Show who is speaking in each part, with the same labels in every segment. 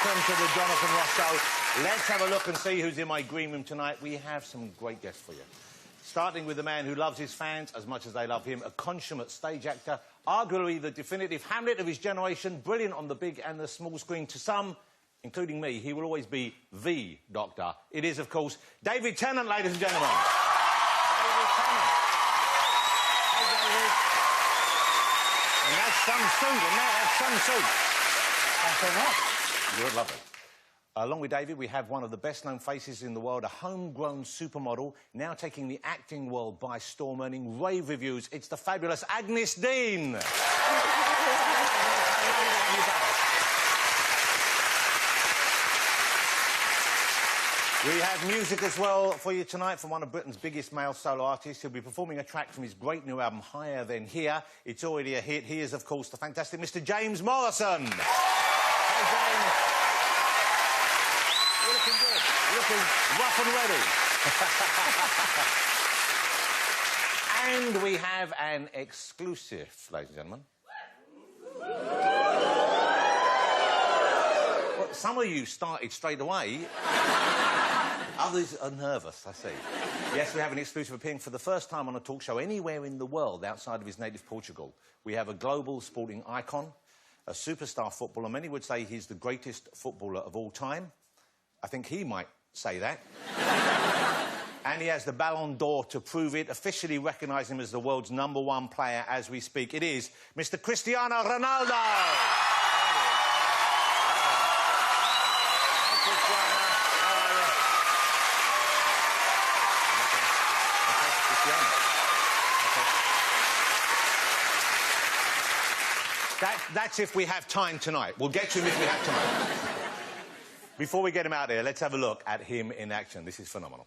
Speaker 1: welcome to the Jonathan Ross Show. Let's have a look and see who's in my green room tonight. We have some great guests for you. Starting with the man who loves his fans as much as they love him, a consummate stage actor, arguably the definitive Hamlet of his generation, brilliant on the big and the small screen. To some, including me, he will always be the Doctor. It is, of course, David Tennant, ladies and gentlemen. David Tennant. Hey, David. And that's some suit, isn't it? That's some suit. Thanks very much. You're lovely. Along with David, we have one of the best-known faces in the world, a homegrown supermodel, now taking the acting world by storm, earning rave reviews. It's the fabulous Agnes Dean. We have music as well for you tonight from one of Britain's biggest male solo artists. He'll be performing a track from his great new album, Higher Than Here. It's already a hit. He is, of course, the fantastic Mr. James Morrison. Hey, James. You're looking good. You're looking rough and ready. And we have an exclusive, ladies and gentlemen. Well, some of you started straight away. Others are nervous, I see. Yes, we have an exclusive appearing for the first time on a talk show anywhere in the world outside of his native Portugal. We have a global sporting icon, a superstar footballer. Many would say he's the greatest footballer of all time. I think he might say that. And he has the Ballon d'Or to prove it, officially recognising him as the world's #1 player as we speak. It is Mr. Cristiano Ronaldo. That's if we have time tonight. We'll get to him if we have time. Before we get him out here, let's have a look at him in action. This is phenomenal.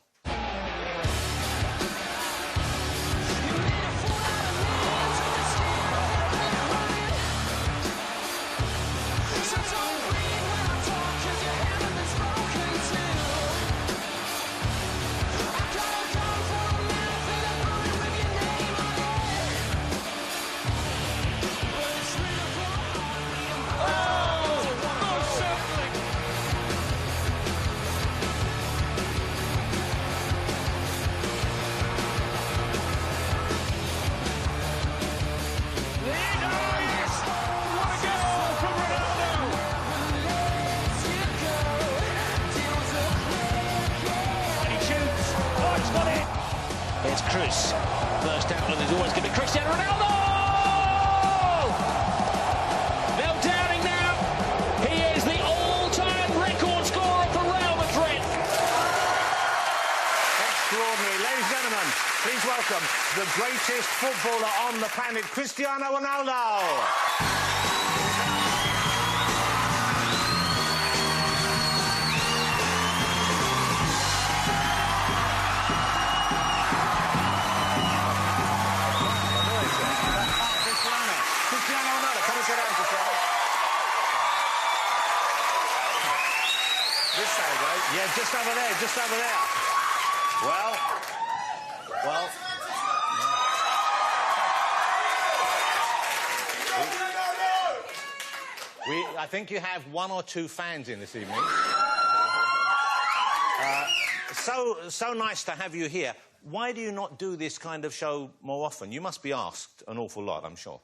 Speaker 2: It's Cruz. First outlet is always going to be Cristiano Ronaldo! No doubting now. He is the all-time record scorer for Real Madrid.
Speaker 1: Extraordinary. Ladies and gentlemen, please welcome the greatest footballer on the planet, Cristiano Ronaldo. This side, right? Yeah, just over there, just over there. Well. I think you have 1 or 2 fans in this evening. So nice to have you here. Why do you not do this kind of show more often? You must be asked an awful lot, I'm sure.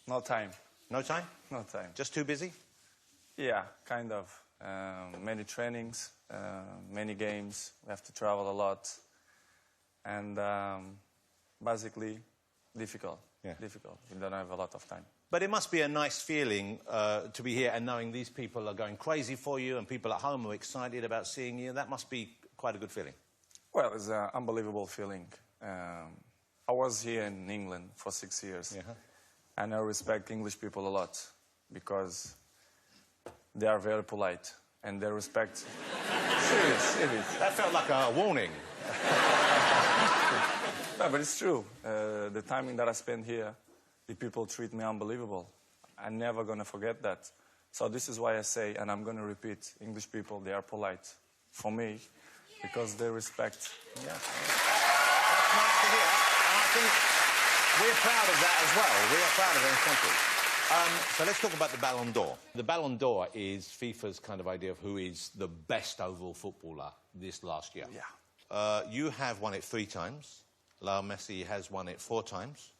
Speaker 3: No time.
Speaker 1: No time?
Speaker 3: No time.
Speaker 1: Just too busy?
Speaker 3: Yeah, kind of. Many trainings, many games. We have to travel a lot. And basically, difficult.
Speaker 1: Yeah.
Speaker 3: Difficult. We don't have a lot of time.
Speaker 1: But it must be a nice feeling to be here and knowing these people are going crazy for you and people at home are excited about seeing you. That must be quite a good feeling.
Speaker 3: Well, it's an unbelievable feeling. I was here in England for 6 years.
Speaker 1: Yeah.
Speaker 3: And I respect English people a lot because they are very polite and they respect... Serious, it is.
Speaker 1: That felt like a warning.
Speaker 3: No, but it's true. The timing that I spent here, the people treat me unbelievable. I'm never going to forget that. So this is why I say, and I'm going to repeat, English people, they are polite for me because they respect.
Speaker 1: Yeah. That's nice to hear. And I think we're proud of that as well. We are proud of it in country. So let's talk about the Ballon d'Or. The Ballon d'Or is FIFA's kind of idea of who is the best overall footballer this last year.
Speaker 3: Yeah.
Speaker 1: You have won it 3 times. Lionel Messi has won it 4 times.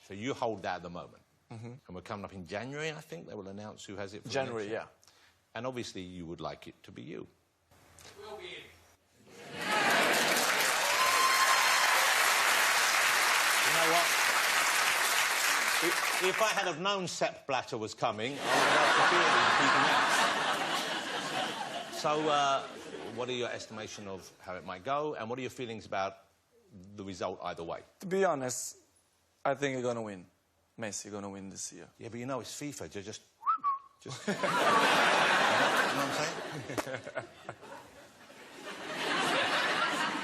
Speaker 1: So you hold that at the moment. And we're coming up in January, I think. They will announce who has it for
Speaker 3: January,
Speaker 1: next year.
Speaker 3: yeah.
Speaker 1: And obviously you would like it to be you.
Speaker 2: Will be in.
Speaker 1: You know what? If I had have known Sepp Blatter was coming, I would have keeping that. So, what are your estimation of how it might go, and what are your feelings about the result either way?
Speaker 3: To be honest, I think you're going to win. Messi going to win this year.
Speaker 1: Yeah, but you know, it's FIFA. They're just... you know what I'm saying?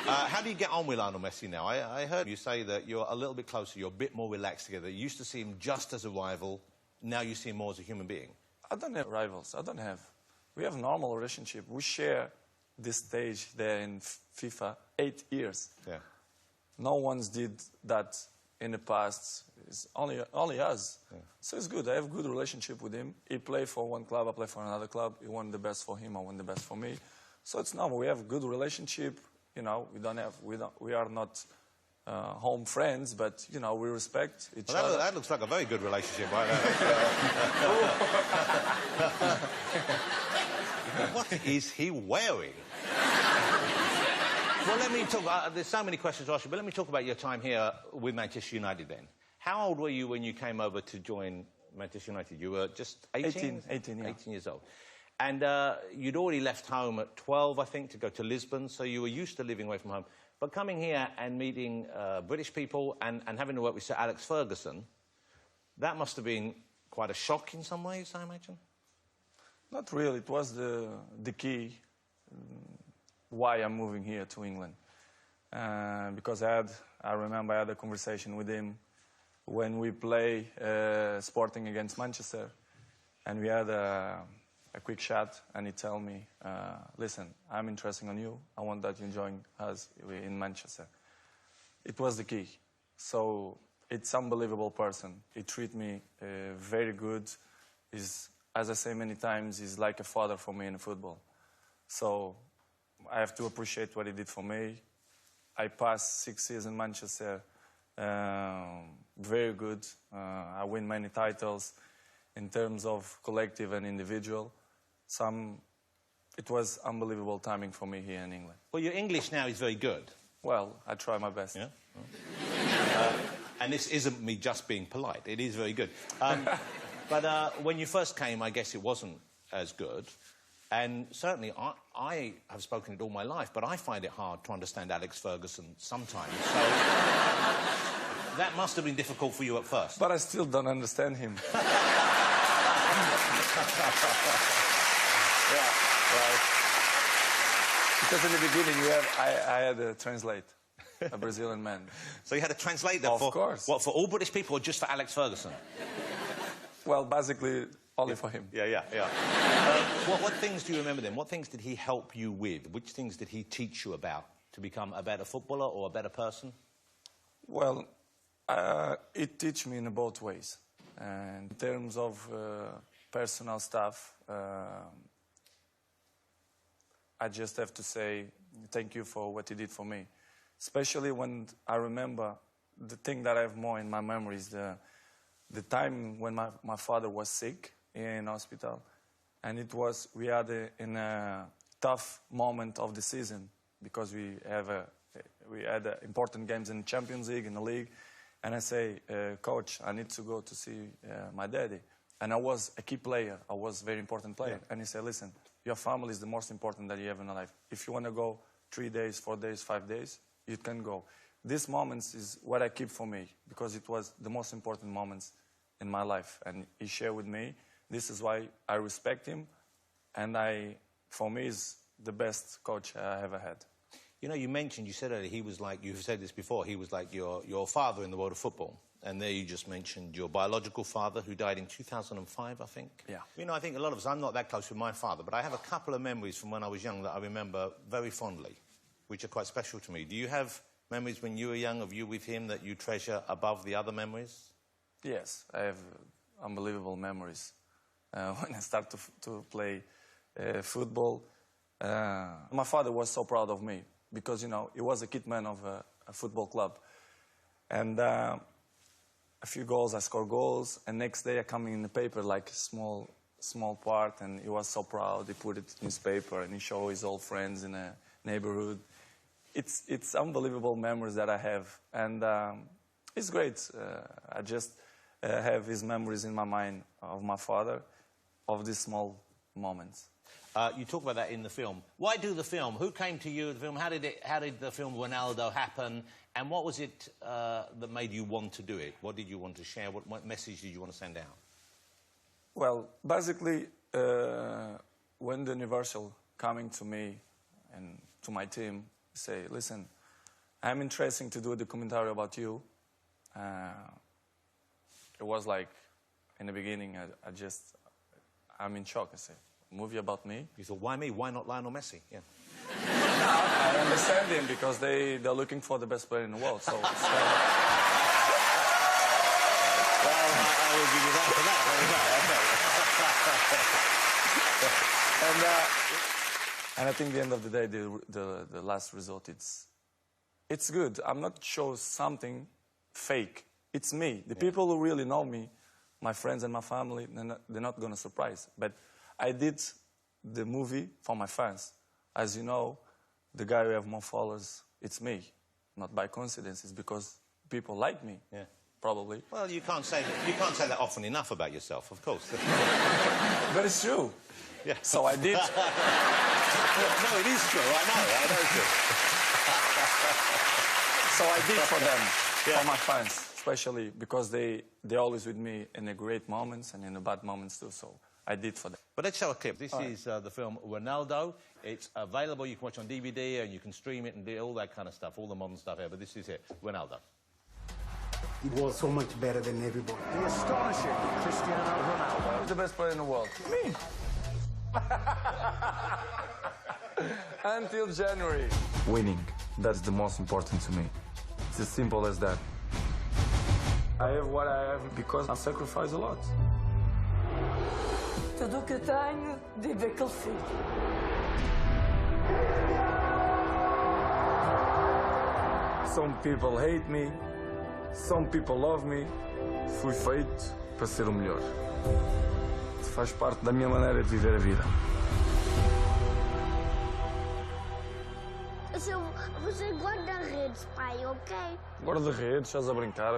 Speaker 1: How do you get on with Lionel Messi now? I heard you say that you're a little bit closer, you're a bit more relaxed together. You used to see him just as a rival, now you see him more as a human being.
Speaker 3: I don't have rivals. I don't have. We have a normal relationship. We share this stage there in FIFA 8 years.
Speaker 1: Yeah.
Speaker 3: No one's did that in the past. It's only us. Yeah. So it's good. I have a good relationship with him. He played for one club, I play for another club. He won the best for him, I won the best for me. So it's normal. We have a good relationship. You know, we are not home friends, but you know, we respect each other.
Speaker 1: That looks like a very good relationship, right there. What is he wearing? Well, let me talk. There's so many questions to ask you, but let me talk about your time here with Manchester United. Then, how old were you when you came over to join Manchester United? You were just 18.
Speaker 3: 18, yeah.
Speaker 1: 18 years old. And you'd already left home at 12, I think, to go to Lisbon, so you were used to living away from home. But coming here and meeting British people and having to work with Sir Alex Ferguson, that must have been quite a shock in some ways, I imagine?
Speaker 3: Not really. It was the key why I'm moving here to England. Because I remember I had a conversation with him when we play Sporting against Manchester, and we had a quick chat, and he told me, listen, I'm interested in you. I want that you join us in Manchester. It was the key. So it's unbelievable person. He treat me very good. He's, as I say many times, he's like a father for me in football. So I have to appreciate what he did for me. I passed 6 years in Manchester, very good. I win many titles in terms of collective and individual. It was unbelievable timing for me here in England.
Speaker 1: Well, your English now is very good.
Speaker 3: Well, I try my best.
Speaker 1: Yeah? And this isn't me just being polite. It is very good. But when you first came, I guess it wasn't as good. And certainly, I have spoken it all my life, but I find it hard to understand Alex Ferguson sometimes. So that must have been difficult for you at first.
Speaker 3: But I still don't understand him. Yeah, right. Because in the beginning, I had to translate, a Brazilian man.
Speaker 1: So you had to translate that
Speaker 3: Of course.
Speaker 1: What, for all British people or just for Alex Ferguson?
Speaker 3: Well, basically, only for him.
Speaker 1: Yeah. What things do you remember then? What things did he help you with? Which things did he teach you about to become a better footballer or a better person?
Speaker 3: Well, it teach me in both ways. And in terms of personal stuff, I just have to say thank you for what he did for me. Especially when I remember the thing that I have more in my memory is the time when my father was sick in hospital. And we had a tough moment of the season because we had important games in the Champions League, in the league. And I say, coach, I need to go to see my daddy. And I was a key player. I was a very important player. Yeah. And he said, listen, your family is the most important that you have in your life. If you want to go 3 days, 4 days, 5 days, you can go. These moments is what I keep for me because it was the most important moments in my life. And he shared with me. This is why I respect him. And for me, he's the best coach I ever had.
Speaker 1: You know, you said earlier, he was like, you've said this before, he was like your father in the world of football. And there you just mentioned your biological father, who died in 2005, I think.
Speaker 3: Yeah.
Speaker 1: You know, I think a lot of us, I'm not that close with my father, but I have a couple of memories from when I was young that I remember very fondly, which are quite special to me. Do you have memories when you were young of you with him that you treasure above the other memories?
Speaker 3: Yes, I have unbelievable memories. When I started to play football, my father was so proud of me because, you know, he was a kit man of a football club. And a few goals, I score goals, and next day I come in the paper like a small part, and he was so proud. He put it in newspaper and he showed his old friends in a neighborhood. It's unbelievable memories that I have, and it's great. I just have his memories in my mind of my father, of these small moments.
Speaker 1: You talk about that in the film. Why do the film? Who came to you at the film? How did the film Ronaldo happen? And what was it that made you want to do it? What did you want to share? What message did you want to send out?
Speaker 3: Well, basically, when the Universal coming to me and to my team, say, listen, I'm interested to do a documentary about you. It was like, in the beginning, I'm in shock. I said, a movie about me?
Speaker 1: You thought, why me? Why not Lionel Messi? Yeah.
Speaker 3: I understand him because they're looking for the best player in the world. So
Speaker 1: well, I will give you that for that.
Speaker 3: And I think at the end of the day, the last result, it's good. I'm not showing something fake. It's me. The people who really know me, my friends and my family, they're not going to surprise. But I did the movie for my fans. As you know, the guy who have more followers, it's me. Not by coincidence. It's because people like me.
Speaker 1: Yeah.
Speaker 3: Probably.
Speaker 1: Well, you can't say that often enough about yourself, of course.
Speaker 3: But it's true.
Speaker 1: Yeah.
Speaker 3: So I did.
Speaker 1: No, it is true. I know it's true.
Speaker 3: So I did for them, for my fans, especially because they're always with me in the great moments and in the bad moments too. So I did for them.
Speaker 1: But let's show a clip. This is the film Ronaldo. It's available. You can watch on DVD and you can stream it and do all that kind of stuff, all the modern stuff here. But this is it, Ronaldo.
Speaker 4: He was so much better than everybody.
Speaker 2: The astonishing Cristiano Ronaldo.
Speaker 3: The best player in the world. Me. Until January. Winning. That's the most important to me. It's as simple as that. I have what I have because I sacrifice a lot.
Speaker 5: Tudo o que tenho, vive aquele filho.
Speaker 3: Some people hate me. Some people love me. Fui feito para ser o melhor. Isso faz parte da minha maneira de viver a vida.
Speaker 6: Você guarda-redes, pai, ok?
Speaker 3: Guarda-redes, estás a brincar?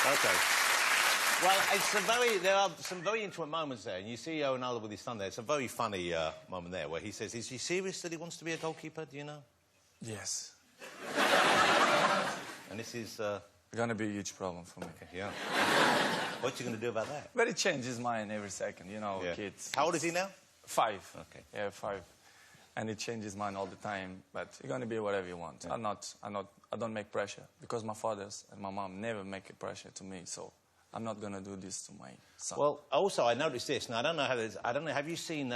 Speaker 1: Okay. Well, there are some very intimate moments there, and you see Ronaldo with his son there. It's a very funny moment there where he says, is he serious that he wants to be a goalkeeper, do you know?
Speaker 3: Yes.
Speaker 1: And this is...
Speaker 3: Going to be a huge problem for me.
Speaker 1: Okay, yeah. What are you going to do about that?
Speaker 3: But it changes mine every second, you know, kids.
Speaker 1: How old is he now?
Speaker 3: 5.
Speaker 1: Okay.
Speaker 3: Yeah, 5. And it changes mine all the time, but you're going to be whatever you want. Yeah. I don't make pressure because my fathers and my mom never make a pressure to me, so I'm not going to do this to my son.
Speaker 1: Well, also, I noticed this, and I don't know how this... have you seen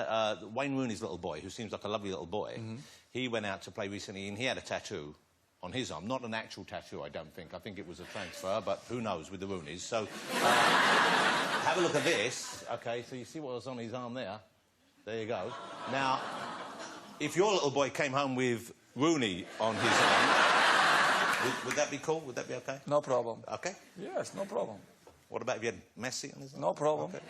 Speaker 1: Wayne Rooney's little boy, who seems like a lovely little boy? Mm-hmm. He went out to play recently, and he had a tattoo on his arm. Not an actual tattoo, I don't think. I think it was a transfer, but who knows with the Rooneys. So, have a look at this. OK, so you see what was on his arm there? There you go. Now, if your little boy came home with Rooney on his arm, would that be cool? Would that be OK?
Speaker 3: No problem.
Speaker 1: OK?
Speaker 3: Yes, no problem.
Speaker 1: What about if you had Messi on his arm?
Speaker 3: No problem.
Speaker 1: Okay.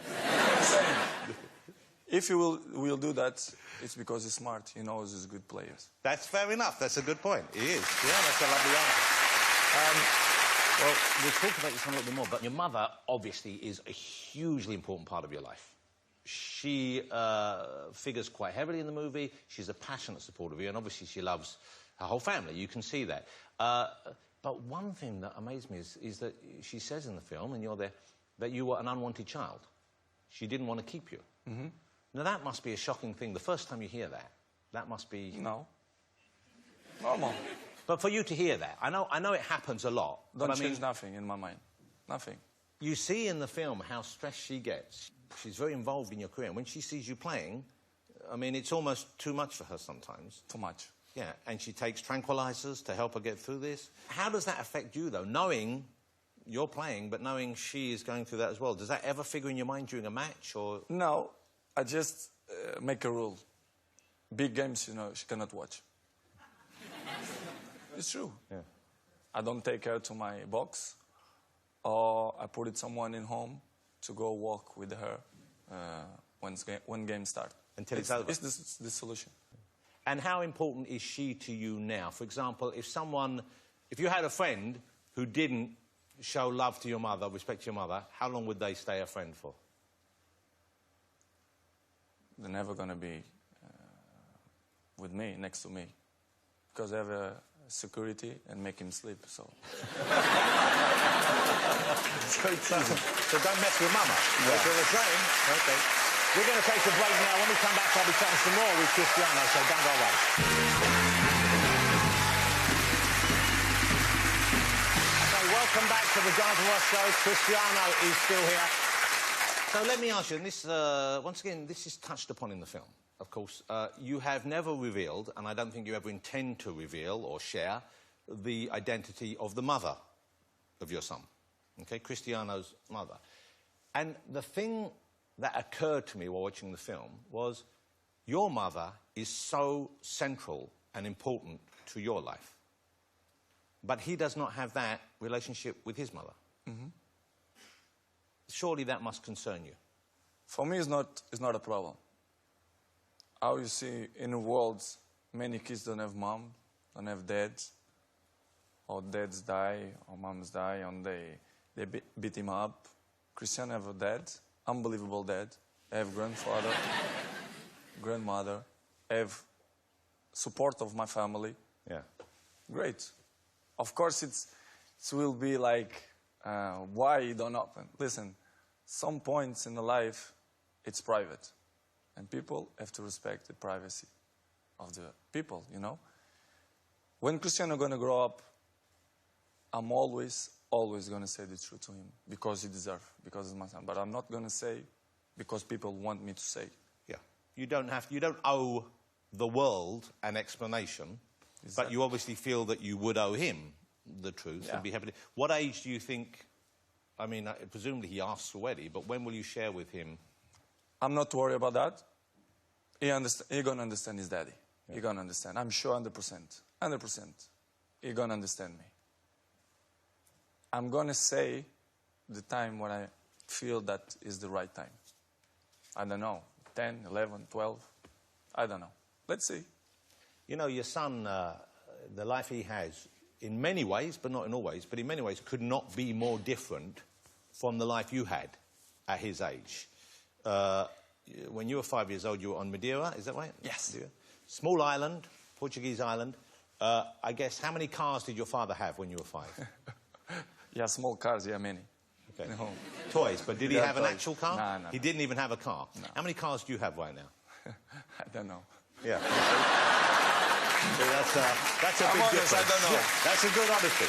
Speaker 3: If you will do that, it's because he's smart. He knows he's good players.
Speaker 1: That's fair enough. That's a good point. He is. Yeah, that's a lovely answer. Well, we'll talk about this a little bit more, but your mother, obviously, is a hugely important part of your life. She figures quite heavily in the movie. She's a passionate supporter of you, and obviously she loves her whole family. You can see that. But one thing that amazed me is that she says in the film, and you're there, that you were an unwanted child. She didn't want to keep you. Mm-hmm. Now, that must be a shocking thing. The first time you hear that, that must be...
Speaker 3: No. Normal.
Speaker 1: But for you to hear that, I know it happens a lot.
Speaker 3: Don't change nothing in my mind. Nothing.
Speaker 1: You see in the film how stressed she gets. She's very involved in your career. And when she sees you playing, I mean, it's almost too much for her sometimes.
Speaker 3: Too much.
Speaker 1: Yeah, and she takes tranquilizers to help her get through this. How does that affect you, though, knowing you're playing, but knowing she is going through that as well? Does that ever figure in your mind during a match, or...?
Speaker 3: No, I just make a rule. Big games, you know, she cannot watch. It's true.
Speaker 1: Yeah.
Speaker 3: I don't take her to my box, or I put it someone in home to go walk with her when game starts.
Speaker 1: Until it's over.
Speaker 3: It's the solution.
Speaker 1: And how important is she to you now? For example, if you had a friend who didn't show love to your mother, respect to your mother, how long would they stay a friend for?
Speaker 3: They're never going to be with me, next to me. Because I have a security and make him sleep, so...
Speaker 1: So don't mess with mama. Yeah. That's what they're saying. Okay. We're going to take a break now. When we come back, I'll be chatting some more with Cristiano, so don't go away. Okay, welcome back to the Jonathan Ross Show. Cristiano is still here. So let me ask you, and this, once again, this is touched upon in the film, of course. You have never revealed, and I don't think you ever intend to reveal or share, the identity of the mother of your son, okay, Cristiano's mother. And the thing that occurred to me while watching the film was your mother is so central and important to your life. But he does not have that relationship with his mother. Mm-hmm. Surely that must concern you.
Speaker 3: For me, it's not a problem. How you see in the world, many kids don't have mom, don't have dads, or dads die, or moms die, and they beat him up. Cristiano have a dad, unbelievable dad. I have grandfather, grandmother. I have support of my family.
Speaker 1: Yeah.
Speaker 3: Great. Of course, it will be like, why it don't happen? Listen, some points in the life, it's private. And people have to respect the privacy of the people, you know? When Cristiano going to grow up, I'm always going to say the truth to him because he deserves, because he's my son. But I'm not going to say because people want me to say.
Speaker 1: Yeah. You don't owe the world an explanation,
Speaker 3: Exactly.
Speaker 1: but you obviously feel that you would owe him the truth and be happy to... What age do you think... I mean, presumably he asks already, but when will you share with him?
Speaker 3: I'm not worried about that. He's going to understand his daddy. Yeah. He's going to understand. I'm sure 100%. 100%. He's going to understand me. I'm going to say the time when I feel that is the right time. I don't know, 10, 11, 12. I don't know. Let's see.
Speaker 1: You know, your son, the life he has, in many ways, but not in all ways, but in many ways, could not be more different from the life you had at his age. When you were 5 years old, you were on Madeira, is that right?
Speaker 3: Yes.
Speaker 1: Madeira. Small island, Portuguese island. I guess, how many cars did your father have when you were 5?
Speaker 3: Yeah, small cars, yeah, many.
Speaker 1: Okay.
Speaker 3: No.
Speaker 1: Toys, but did he have an
Speaker 3: toys.
Speaker 1: actual car?
Speaker 3: No.
Speaker 1: He didn't even have a car?
Speaker 3: No.
Speaker 1: How many cars do you have right now?
Speaker 3: I don't know.
Speaker 1: Yeah. So that's a big difference.
Speaker 3: I don't know.
Speaker 1: Yeah, that's a good honesty.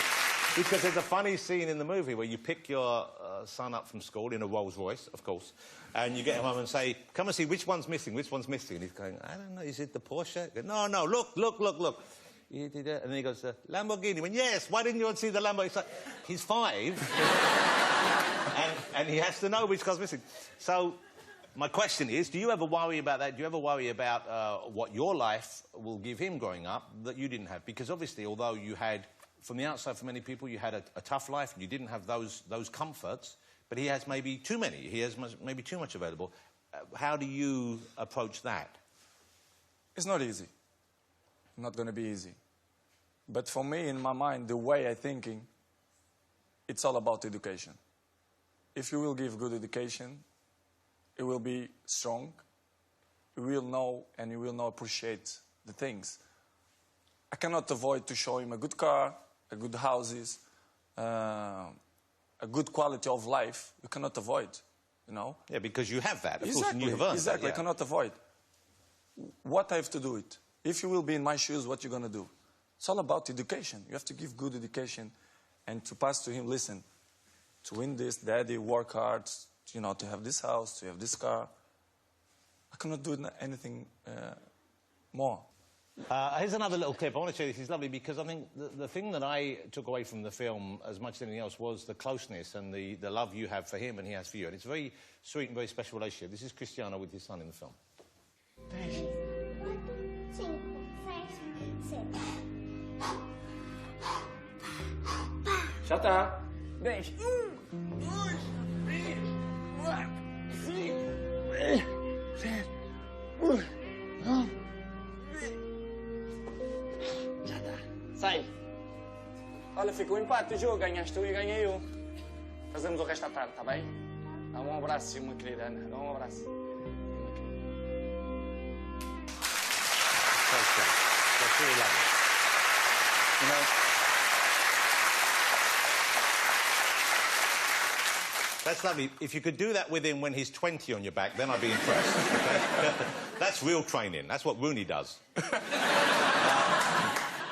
Speaker 1: Because there's a funny scene in the movie where you pick your son up from school in a Rolls Royce, of course, and you get him home and say, come and see, which one's missing, which one's missing? And he's going, I don't know, is it the Porsche? Goes, no, look. He did it. And then he goes, Lamborghini. He went, yes, why didn't you want to see the Lamborghini? It's like, he's 5, and he has to know which car's missing. So my question is, do you ever worry about that? Do you ever worry about what your life will give him growing up that you didn't have? Because obviously, although you had, from the outside for many people, you had a tough life and you didn't have those comforts, but he has maybe too many. He has maybe too much available. How do you approach that?
Speaker 3: It's not easy. Not going to be easy. But for me, in my mind, the way I'm thinking, it's all about education. If you will give good education, it will be strong. You will know, and you will know appreciate the things. I cannot avoid to show him a good car, a good houses, a good quality of life. You cannot avoid, you know.
Speaker 1: Yeah, because you have that, of course, and
Speaker 3: Exactly,
Speaker 1: you have earned
Speaker 3: exactly.
Speaker 1: that, yeah.
Speaker 3: I cannot avoid. What I have to do it. If you will be in my shoes, what you're going to do? It's all about education. You have to give good education and to pass to him, listen, to win this, daddy, work hard, you know, to have this house, to have this car. I cannot do anything more.
Speaker 1: Here's another little clip. I want to show you this. It's lovely because I think the thing that I took away from the film as much as anything else was the closeness and the love you have for him and he has for you. And it's a very sweet and very special relationship. This is Cristiano with his son in the film.
Speaker 6: 4, 5, 6, 7.
Speaker 3: Já tá.
Speaker 2: 10. 1, 2, 3, 4, 5, 6, 7, 8, 9. Já tá. Sai. Olha, fica o empate do jogo. Ganhaste tu e ganhei eu. Fazemos o resto à tarde, tá bem? Dá um abraço, uma querida Ana. Dá um abraço.
Speaker 1: That's really lovely.
Speaker 3: You know,
Speaker 1: That's lovely. If you could do that with him when he's 20 on your back, then I'd be impressed. Okay? That's real training. That's what Rooney does.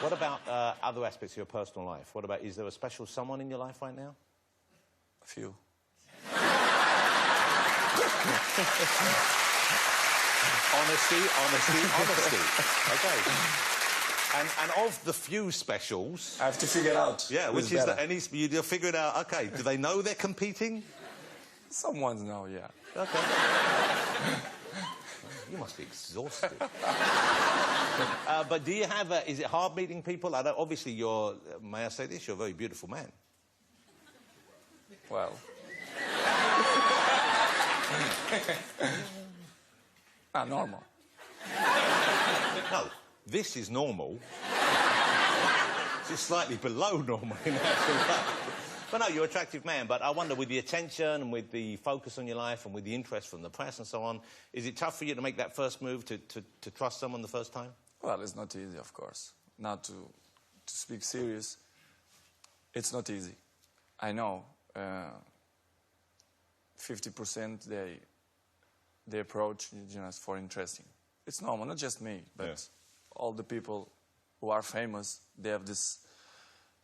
Speaker 1: What about other aspects of your personal life? What about, is there a special someone in your life right now?
Speaker 3: a few.
Speaker 1: Honesty. Okay. And of the few specials...
Speaker 3: I have to figure it out.
Speaker 1: Yeah, which is that you'll figure it out. Okay, do they know they're competing?
Speaker 3: Some ones know, yeah.
Speaker 1: Okay. You must be exhausted. But do you have is it hard meeting people? Obviously, may I say this, you're a very beautiful man.
Speaker 3: Well. Normal.
Speaker 1: No, this is normal. This is slightly below normal in actual fact. But no, you're an attractive man. But I wonder, with the attention and with the focus on your life and with the interest from the press and so on, is it tough for you to make that first move, to trust someone the first time?
Speaker 3: Well, it's not easy, of course. Now, to speak serious, it's not easy. I know 50% they approach just for interesting. It's normal, not just me, but all the people who are famous, they have this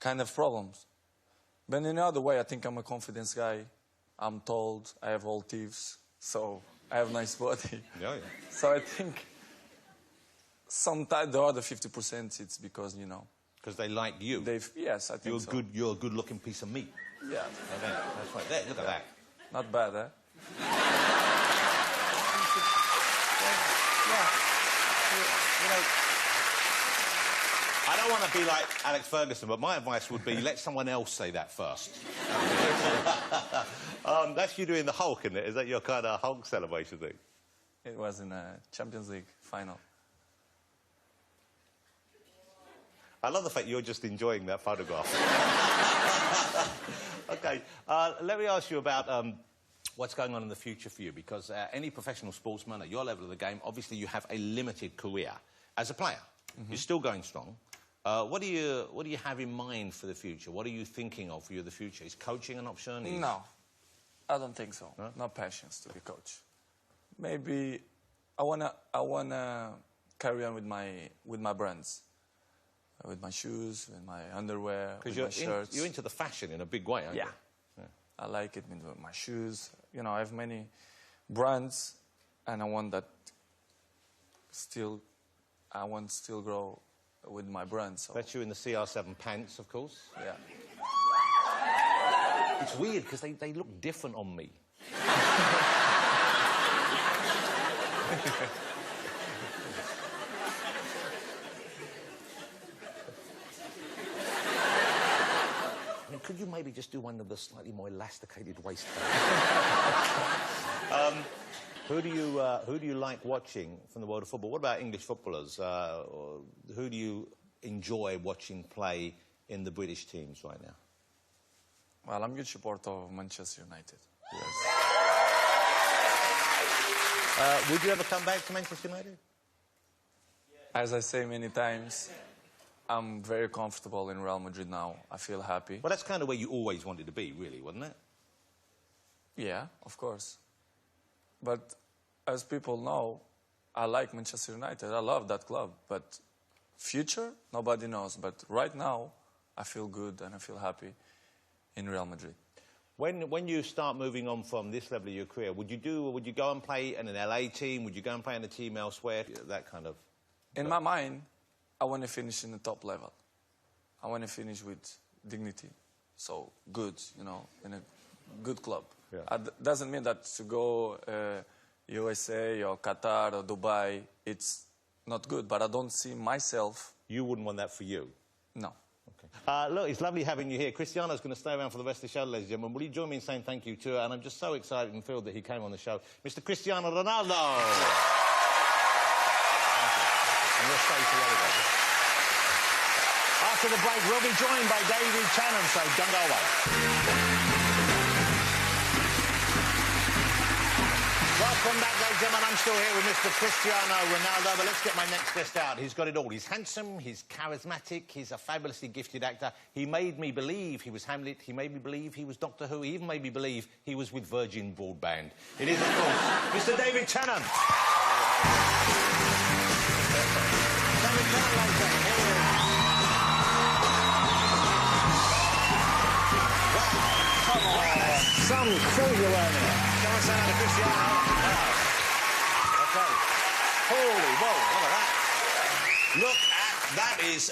Speaker 3: kind of problems. But in another way, I think I'm a confidence guy. I'm told I have all teeth, so I have a nice body.
Speaker 1: Yeah.
Speaker 3: So I think sometimes the other 50%, it's because, you know.
Speaker 1: Because they like you.
Speaker 3: Yes, I think so.
Speaker 1: You're a good-looking piece of meat.
Speaker 3: Yeah.
Speaker 1: That's right. There, look at that.
Speaker 3: Not bad, eh?
Speaker 1: You know, I don't want to be like Alex Ferguson, but my advice would be let someone else say that first. That's you doing the Hulk, isn't it? Is that your kind of Hulk celebration thing?
Speaker 3: It was in a Champions League final.
Speaker 1: I love the fact you're just enjoying that photograph. OK, let me ask you about what's going on in the future for you, because any professional sportsman at your level of the game, obviously you have a limited career as a player. You're still going strong. What do you have in mind for the future? What are you thinking of for the future? Is coaching an option?
Speaker 3: No, I don't think so.
Speaker 1: No?
Speaker 3: Not passions to be coach. Maybe I wanna carry on with my brands, with my shoes, with my underwear, with my shirts.
Speaker 1: You're into the fashion in a big way, aren't you?
Speaker 3: Yeah. I like it with my shoes. You know, I have many brands, and I want still grow with my brand. So.
Speaker 1: That's you in the CR7 pants, of course.
Speaker 3: Yeah.
Speaker 1: It's weird because they look different on me. Could you maybe just do one of the slightly more elasticated waistbands? Who do you like watching from the world of football? What about English footballers? Who do you enjoy watching play in the British teams right now?
Speaker 3: Well, I'm a huge supporter of Manchester United. Yes.
Speaker 1: Would you ever come back to Manchester United?
Speaker 3: As I say many times, I'm very comfortable in Real Madrid now. I feel happy.
Speaker 1: Well, that's kind of where you always wanted to be, really, wasn't it?
Speaker 3: Yeah, of course. But as people know, I like Manchester United. I love that club. But future, nobody knows. But right now, I feel good and I feel happy in Real Madrid.
Speaker 1: When you start moving on from this level of your career, would you go and play in an LA team? Would you go and play in a team elsewhere? That kind of...
Speaker 3: In my mind, I want to finish in the top level. I want to finish with dignity. So good, you know, in a good club.
Speaker 1: Yeah.
Speaker 3: Doesn't mean that to go USA or Qatar or Dubai, it's not good. But I don't see myself.
Speaker 1: You wouldn't want that for you?
Speaker 3: No.
Speaker 1: Okay. Look, it's lovely having you here. Cristiano's going to stay around for the rest of the show, ladies and gentlemen. Will you join me in saying thank you to her? And I'm just so excited and thrilled that he came on the show. Mr. Cristiano Ronaldo! And we'll stay together. After the break, we'll be joined by David Channon, so don't go away. Welcome back, ladies and gentlemen. I'm still here with Mr. Cristiano Ronaldo, but let's get my next guest out. He's got it all. He's handsome, he's charismatic, he's a fabulously gifted actor. He made me believe he was Hamlet, he made me believe he was Doctor Who, he even made me believe he was with Virgin Broadband. It is, of course, Mr. David Channon. David Channon, ladies and gentlemen. Here he is. Wow, come on. Some crazy learning. Come on, say hello to Cristiano. Okay. Holy whoa, look at that. Look at that is...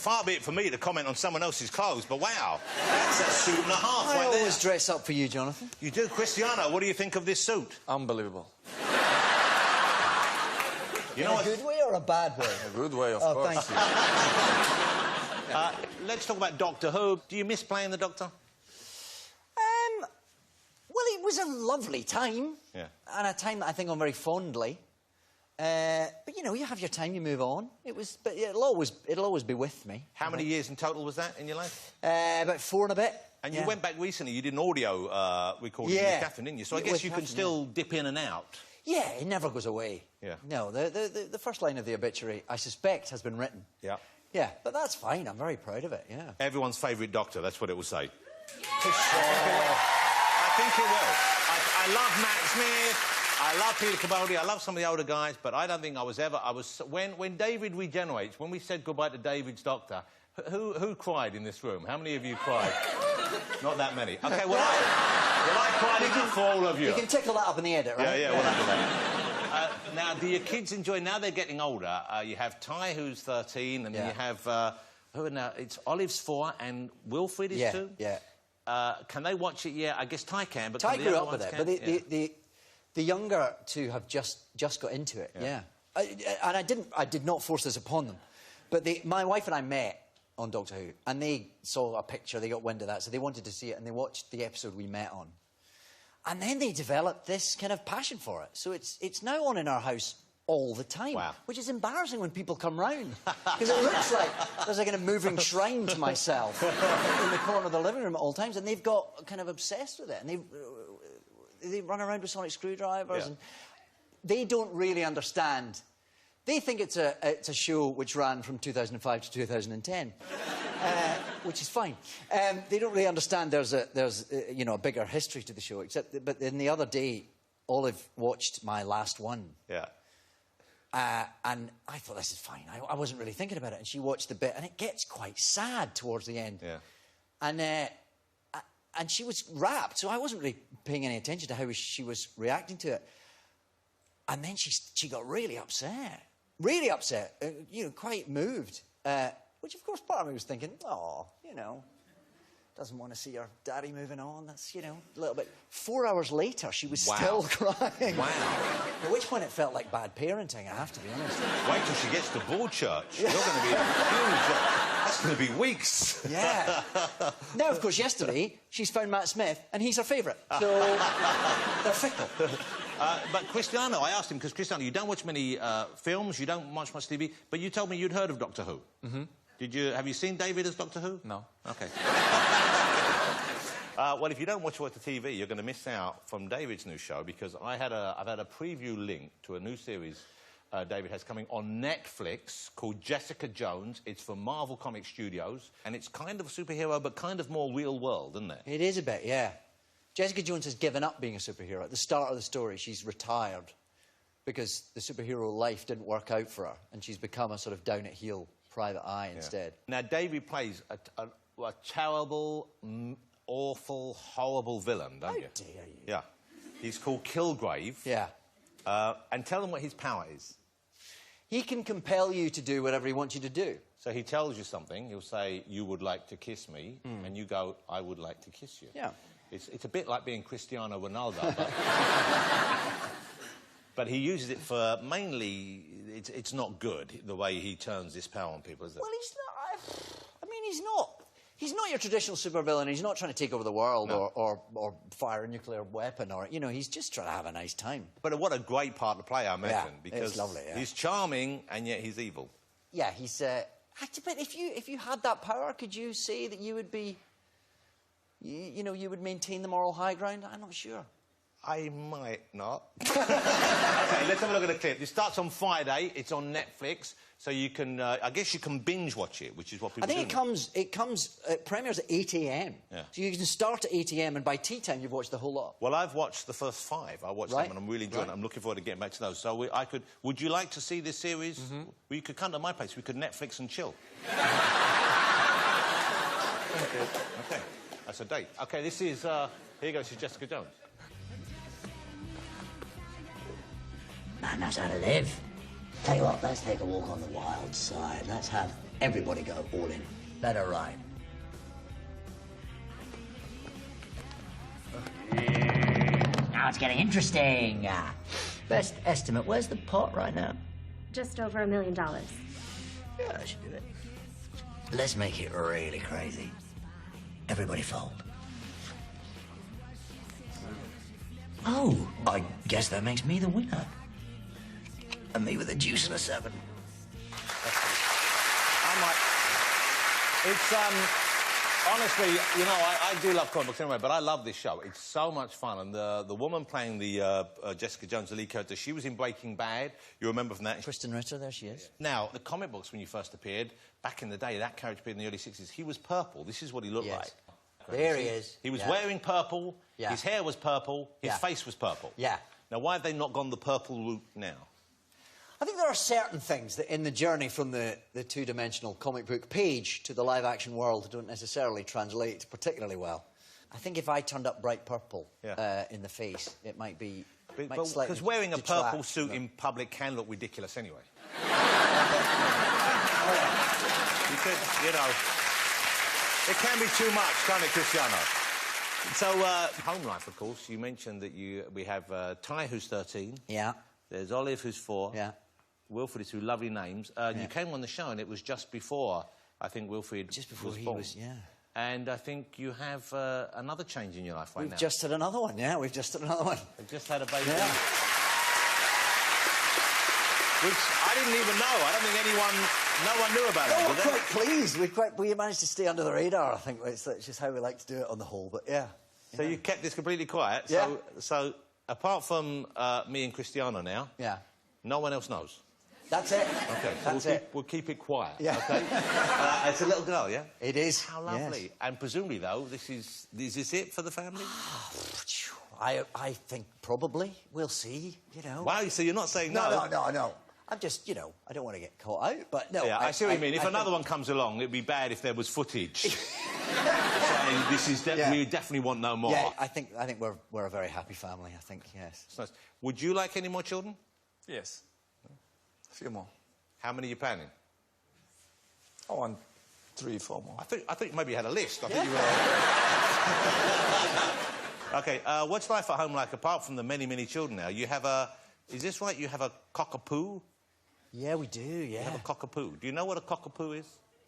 Speaker 1: far be it for me to comment on someone else's clothes, but wow. That's a suit and a half
Speaker 7: I
Speaker 1: right there.
Speaker 7: always dress up for you, Jonathan.
Speaker 1: You do, Cristiano. What do you think of this suit?
Speaker 3: Unbelievable.
Speaker 1: You
Speaker 7: In
Speaker 1: know
Speaker 7: a
Speaker 1: what?
Speaker 7: good way or a bad way?
Speaker 3: A good way, of
Speaker 7: Oh,
Speaker 3: course.
Speaker 7: thank you.
Speaker 1: Let's talk about Doctor Who. Do you miss playing the Doctor?
Speaker 7: Well, it was a lovely time.
Speaker 1: Yeah.
Speaker 7: And a time that I think on very fondly. But, you know, you have your time, you move on. But it'll always be with me.
Speaker 1: How many years in total was that in your life?
Speaker 7: About 4 and a bit.
Speaker 1: And you
Speaker 7: Yeah.
Speaker 1: went back recently, you did an audio recording with
Speaker 7: Yeah.
Speaker 1: Catherine, didn't you? So I
Speaker 7: Yeah,
Speaker 1: guess
Speaker 7: with
Speaker 1: you can
Speaker 7: Catherine,
Speaker 1: still dip in and out.
Speaker 7: Yeah, it never goes away.
Speaker 1: Yeah.
Speaker 7: No, the first line of the obituary, I suspect, has been written.
Speaker 1: Yeah.
Speaker 7: Yeah, but that's fine. I'm very proud of it, yeah.
Speaker 1: Everyone's favourite Doctor, that's what it will say.
Speaker 7: For sure.
Speaker 1: I think it will. I love Matt Smith, I love Peter Capaldi, I love some of the older guys, but I don't think I was ever... When David regenerates, when we said goodbye to David's Doctor, who cried in this room? How many of you cried? Not that many. OK, well, I cried enough for all of you.
Speaker 7: You can tickle that up in the edit, right?
Speaker 1: Yeah, we'll do that. Now, do your kids enjoy... Now they're getting older. You have Ty, who's 13, and then you have... who now? It's Olive's 4, and Wilfred is 2?
Speaker 7: Yeah.
Speaker 1: Can they watch it? Yeah, I guess Ty can, but...
Speaker 7: Ty
Speaker 1: can the
Speaker 7: grew
Speaker 1: other
Speaker 7: up with
Speaker 1: ones
Speaker 7: it,
Speaker 1: can?
Speaker 7: but the younger two have just got into it, yeah. And I did not force this upon them. But my wife and I met on Doctor Who, and they saw a picture, they got wind of that, so they wanted to see it, and they watched the episode we met on. And then they developed this kind of passion for it. So it's now on in our house all the time.
Speaker 1: Wow.
Speaker 7: Which is embarrassing when people come round. Because it looks like there's a kind of moving shrine to myself in the corner of the living room at all times, and they've got kind of obsessed with it. And they run around with sonic screwdrivers, and they don't really understand. They think it's a show which ran from 2005 to 2010, which is fine. They don't really understand there's you know, a bigger history to the show. But then the other day, Olive watched my last one.
Speaker 1: Yeah.
Speaker 7: And I thought, this is fine. I wasn't really thinking about it. And she watched the bit, and it gets quite sad towards the end.
Speaker 1: Yeah.
Speaker 7: And she was rapt, so I wasn't really paying any attention to how she was reacting to it. And then she got really upset. Really upset. You know, quite moved. Which, of course, part of me was thinking, oh, you know, doesn't want to see her daddy moving on. That's, you know, a little bit... 4 hours later, she was still crying.
Speaker 1: Wow.
Speaker 7: At which point it felt like bad parenting, I have to be honest.
Speaker 1: Wait till she gets to Broadchurch. You're going to be huge. That's going to be weeks.
Speaker 7: Yeah. Now, of course, yesterday, she's found Matt Smith, and he's her favourite. So, they're fickle.
Speaker 1: But Cristiano, I asked him, because Cristiano, you don't watch many films, you don't watch much TV, but you told me you'd heard of Doctor Who. Mm-hmm. Have you seen David as Doctor Who?
Speaker 3: No.
Speaker 1: OK. Well, if you don't watch the TV, you're going to miss out from David's new show, because I've had a preview link to a new series David has coming on Netflix called Jessica Jones. It's from Marvel Comic Studios, and it's kind of a superhero, but kind of more real world, isn't it?
Speaker 7: It is a bit, yeah. Jessica Jones has given up being a superhero. At the start of the story, she's retired because the superhero life didn't work out for her, and she's become a sort of down-at-heel private eye instead.
Speaker 1: Now, David plays a terrible, awful, horrible villain, don't you?
Speaker 7: How dare you?
Speaker 1: Yeah. He's called Kilgrave.
Speaker 7: Yeah.
Speaker 1: And tell them what his power is.
Speaker 7: He can compel you to do whatever he wants you to do.
Speaker 1: So he tells you something, he'll say, you would like to kiss me, and you go, I would like to kiss you.
Speaker 7: Yeah.
Speaker 1: It's a bit like being Cristiano Ronaldo, but... but he uses it for, mainly, it's not good, the way he turns this power on people, is it?
Speaker 7: Well, he's not... I mean, he's not... He's not your traditional supervillain. He's not trying to take over the world or fire a nuclear weapon or, you know, he's just trying to have a nice time.
Speaker 1: But what a great part to play, I imagine, because
Speaker 7: it's lovely, yeah.
Speaker 1: he's charming and yet he's evil.
Speaker 7: Yeah, he's... but if you had that power, could you say that you would be... You know, you would maintain the moral high ground? I'm not sure.
Speaker 1: I might not. OK, let's have a look at the clip. It starts on Friday. It's on Netflix. So you can... I guess you can binge-watch it, which is what people do.
Speaker 7: I think it premieres at 8 a.m.
Speaker 1: Yeah.
Speaker 7: So you can start at 8 a.m. and by tea time you've watched the whole lot.
Speaker 1: Well, I've watched the first 5. I watched them and I'm really enjoying it. I'm looking forward to getting back to those. So would you like to see this series? Well, you could come to my place. We could Netflix and chill. OK. That's a date. OK, this is... here you go. This is Jessica Jones.
Speaker 8: Man knows how to live. Tell you what, let's take a walk on the wild side. Let's have everybody go all in. Let her ride. Now it's getting interesting. Best estimate, where's the pot right now?
Speaker 6: Just over $1 million.
Speaker 8: Yeah, I should do it. Let's make it really crazy. Everybody fold. Oh, I guess that makes me the winner. And me with a deuce and a 7.
Speaker 1: It's, honestly, you know, I do love comic books anyway, but I love this show. It's so much fun. And the woman playing the Jessica Jones, the lead character, she was in Breaking Bad. You remember from that?
Speaker 7: Kristen Ritter, there she is.
Speaker 1: Now, the comic books, when you first appeared, back in the day, that character appeared in the early 60s. He was purple. This is what he looked like.
Speaker 7: There he is.
Speaker 1: He was wearing purple.
Speaker 7: Yeah.
Speaker 1: His hair was purple. His face was purple.
Speaker 7: Yeah.
Speaker 1: Now, why have they not gone the purple route now?
Speaker 7: I think there are certain things that in the journey from the two-dimensional comic book page to the live-action world don't necessarily translate particularly well. I think if I turned up bright purple in the face, it might be...
Speaker 1: Because wearing a purple suit in public can look ridiculous anyway. You could, you know... It can be too much, can't it, Cristiano? So, home life, of course. You mentioned that we have Ty, who's 13.
Speaker 7: Yeah.
Speaker 1: There's Olive, who's 4.
Speaker 7: Yeah.
Speaker 1: Wilfred is 2 lovely names. You came on the show and it was just before, I think, Wilfred
Speaker 7: just before
Speaker 1: was born.
Speaker 7: yeah.
Speaker 1: And I think you have another change in your life right now.
Speaker 7: We've just had another one, yeah. We've just had another one.
Speaker 1: We've just had a baby.
Speaker 7: Yeah.
Speaker 1: Which I didn't even know. I don't think no one knew about it.
Speaker 7: We're quite pleased. We managed to stay under the radar, I think. It's just how we like to do it on the whole, but yeah.
Speaker 1: So you kept this completely quiet?
Speaker 7: Yeah.
Speaker 1: So apart from me and Cristiano now, no one else knows?
Speaker 7: That's it.
Speaker 1: OK, so we'll keep it quiet,
Speaker 7: yeah.
Speaker 1: OK? It's a little girl, yeah?
Speaker 7: It is.
Speaker 1: How lovely. Yes. And presumably, though, is this it for the family?
Speaker 7: I think probably. We'll see, you know.
Speaker 1: Wow, so you're not saying no?
Speaker 7: No. I'm just, you know, I don't want to get caught out, but no.
Speaker 1: Yeah, I see what you mean. If another one comes along, it'd be bad if there was footage saying this is we definitely want no more.
Speaker 7: Yeah, I think we're a very happy family, I think, yes.
Speaker 1: It's nice. Would you like any more children?
Speaker 3: Yes. A few more.
Speaker 1: How many are you planning?
Speaker 3: I want 3, 4 more.
Speaker 1: I thought maybe you had a list. I thought you were... OK, what's life at home like, apart from the many, many children now? You have a... Is this right? You have a cockapoo?
Speaker 7: Yeah, we do, yeah.
Speaker 1: You have a cockapoo. Do you know what a cockapoo is?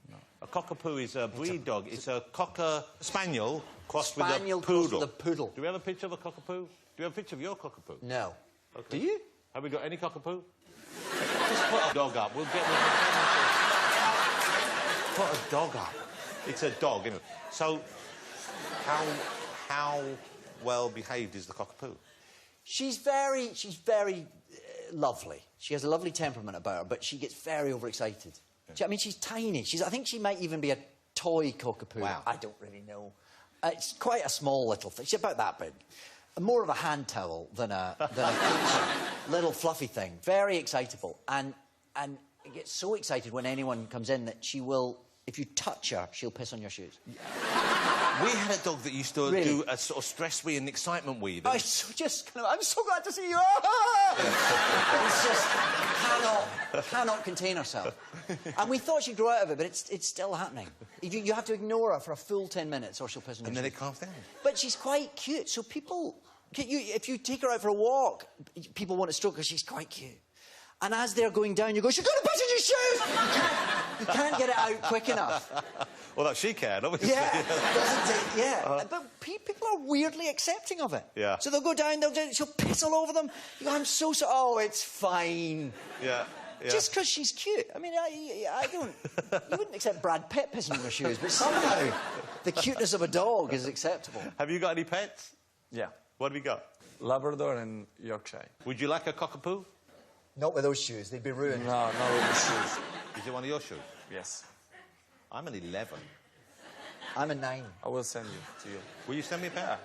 Speaker 1: No. A cockapoo is a breed dog. It's a cocker spaniel crossed with a poodle.
Speaker 7: Crossed with a poodle.
Speaker 1: Do we have a picture of a cockapoo? Do you have a picture of your cockapoo?
Speaker 7: No.
Speaker 1: Okay.
Speaker 7: Do you?
Speaker 1: Have we got any cockapoo? Just put a dog up. We'll get... Put a dog up. It's a dog, isn't it? So, how well behaved is the cockapoo?
Speaker 7: She's very lovely. She has a lovely temperament about her, but she gets very overexcited. I mean, she's tiny. I think she might even be a toy cockapoo.
Speaker 1: Wow.
Speaker 7: I don't really know. It's quite a small little thing. She's about that big. More of a hand towel than a little fluffy thing. Very excitable. And gets so excited when anyone comes in that she will, if you touch her, she'll piss on your shoes.
Speaker 1: We had a dog that used to do a sort of stress wee and excitement wee.
Speaker 7: I'm so glad to see you. It's just cannot contain herself. And we thought she'd grow out of it, but it's still happening. You have to ignore her for a full 10 minutes or she'll piss on
Speaker 1: And
Speaker 7: your
Speaker 1: then
Speaker 7: shoes.
Speaker 1: it calms down.
Speaker 7: But she's quite cute, so people... if you take her out for a walk, people want to stroke her, she's quite cute. And as they're going down, you go, she's going to piss in your shoes! You can't get it out quick enough.
Speaker 1: Well, she can, obviously.
Speaker 7: Yeah, but people are weirdly accepting of it.
Speaker 1: Yeah.
Speaker 7: So they'll go down, she'll piss all over them. You go, I'm so sorry. Oh, it's fine.
Speaker 1: Yeah. Yeah.
Speaker 7: Just because she's cute. I mean, I don't... You wouldn't accept Brad Pitt pissing in your shoes, but somehow the cuteness of a dog is acceptable.
Speaker 1: Have you got any pets?
Speaker 3: Yeah.
Speaker 1: What have you got?
Speaker 3: Labrador and Yorkshire.
Speaker 1: Would you like a cockapoo?
Speaker 7: Not with those shoes. They'd be ruined.
Speaker 3: No, not with the shoes.
Speaker 1: Is it one of your shoes?
Speaker 3: Yes.
Speaker 1: I'm an 11.
Speaker 7: I'm a 9.
Speaker 3: I will send you to you.
Speaker 1: Will you send me a pair?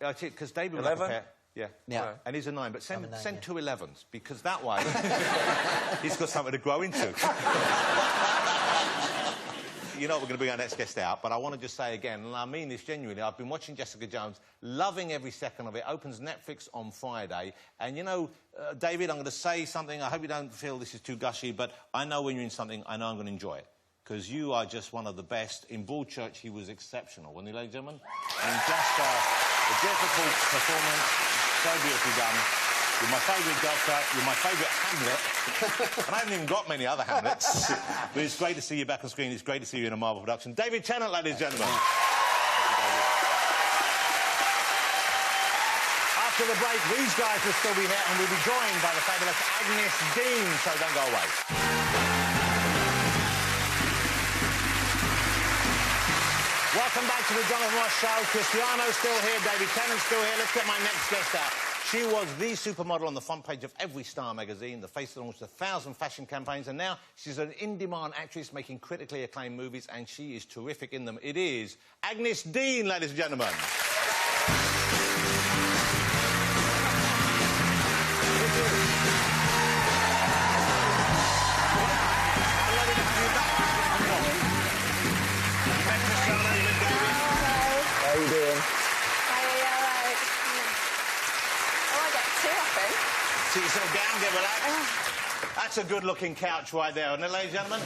Speaker 1: Yeah, because David would
Speaker 3: 11?
Speaker 1: like a pair. Yeah.
Speaker 7: Yeah.
Speaker 1: And he's a 9, but send,
Speaker 7: I'm a 9,
Speaker 1: send
Speaker 7: yeah.
Speaker 1: 2 11s, because that way he's got something to grow into. You know, we're going to bring our next guest out, but I want to just say again, and I mean this genuinely, I've been watching Jessica Jones, loving every second of it. Opens Netflix on Friday. And, you know, David, I'm going to say something. I hope you don't feel this is too gushy, but I know when you're in something, I know I'm going to enjoy it. Because you are just one of the best. In Broadchurch, he was exceptional, wasn't he, ladies and gentlemen? And just a difficult performance, so beautifully done. You're my favourite Doctor, you're my favourite Hamlet. And I haven't even got many other Hamlets. But it's great to see you back on screen. It's great to see you in a Marvel production. David Tennant, ladies and gentlemen. After the break, these guys will still be here, and we'll be joined by the fabulous Agnes Dean, so don't go away. Welcome back to the Jonathan Ross Show. Cristiano's still here, David Tennant's still here. Let's get my next guest out. She was the supermodel on the front page of every Star magazine, the face that launched 1,000 fashion campaigns, and now she's an in-demand actress making critically acclaimed movies, and she is terrific in them. It is Agnes Dean, ladies and gentlemen.
Speaker 7: How are you doing?
Speaker 1: Sit yourself down, get relaxed. That's a good-looking couch right there, isn't it, ladies and gentlemen?